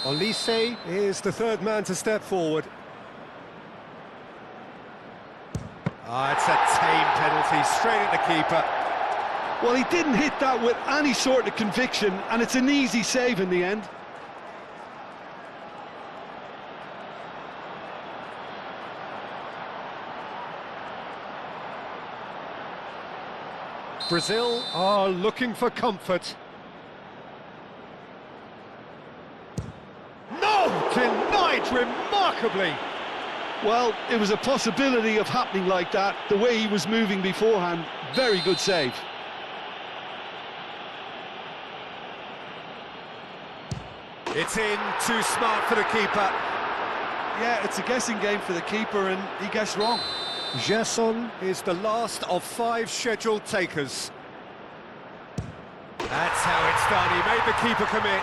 Speaker 2: Olise is the third man to step forward. It's a tame penalty, straight at the keeper.
Speaker 1: Well, he didn't hit that with any sort of conviction, and it's an easy save in the end.
Speaker 2: Brazil are looking for comfort. No! Denied remarkably!
Speaker 1: Well, it was a possibility of happening like that, the way he was moving beforehand. Very good save.
Speaker 2: It's in, too smart for the keeper.
Speaker 1: Yeah, it's a guessing game for the keeper, and he guessed wrong.
Speaker 2: Gerson is the last of 5 scheduled takers. That's how it's done, he made the keeper commit.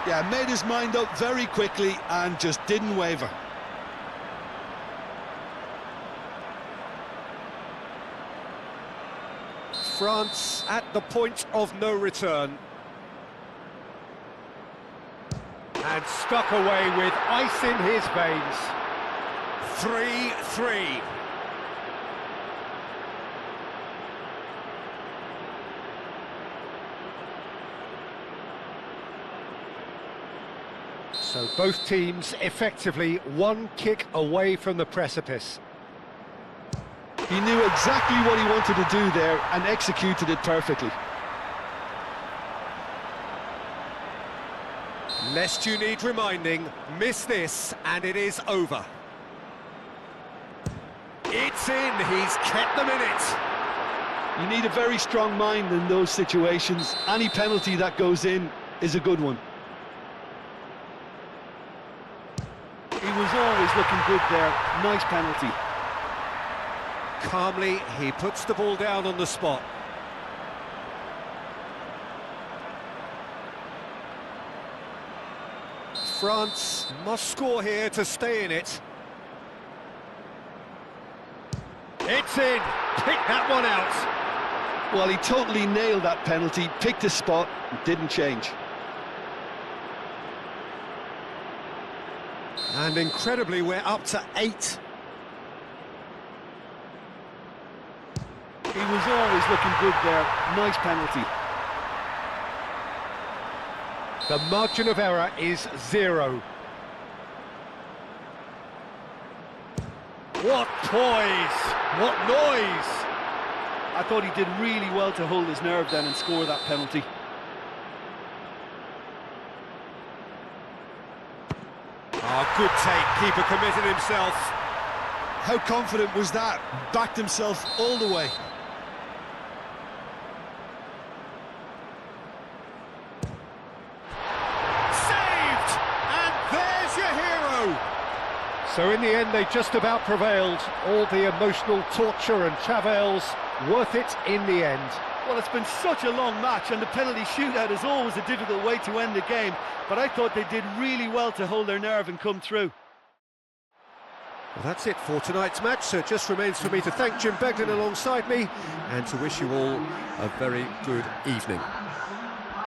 Speaker 1: Yeah, made his mind up very quickly and just didn't waver.
Speaker 2: France at the point of no return. And stuck away with ice in his veins. 3-3. So both teams effectively one kick away from the precipice.
Speaker 1: He knew exactly what he wanted to do there and executed it perfectly.
Speaker 2: Lest you need reminding, miss this and it is over. It's in, he's kept them in it.
Speaker 1: You need a very strong mind in those situations. Any penalty that goes in is a good one. He was always looking good there. Nice penalty.
Speaker 2: Calmly, he puts the ball down on the spot. France must score here to stay in it. It's in! Pick that one out!
Speaker 1: Well, he totally nailed that penalty, picked his spot, and didn't change.
Speaker 2: And incredibly, we're up to 8.
Speaker 1: He was always looking good there. Nice penalty.
Speaker 2: The margin of error is 0. What poise! What noise!
Speaker 1: I thought he did really well to hold his nerve then and score that penalty.
Speaker 2: Good take, keeper committed himself.
Speaker 1: How confident was that? Backed himself all the way.
Speaker 2: Saved! And there's your hero! So in the end, they just about prevailed. All the emotional torture and travails, worth it in the end.
Speaker 1: Well, it's been such a long match, and the penalty shootout is always a difficult way to end the game, but I thought they did really well to hold their nerve and come through.
Speaker 2: Well, that's it for tonight's match, so it just remains for me to thank Jim Begden alongside me and to wish you all a very good evening.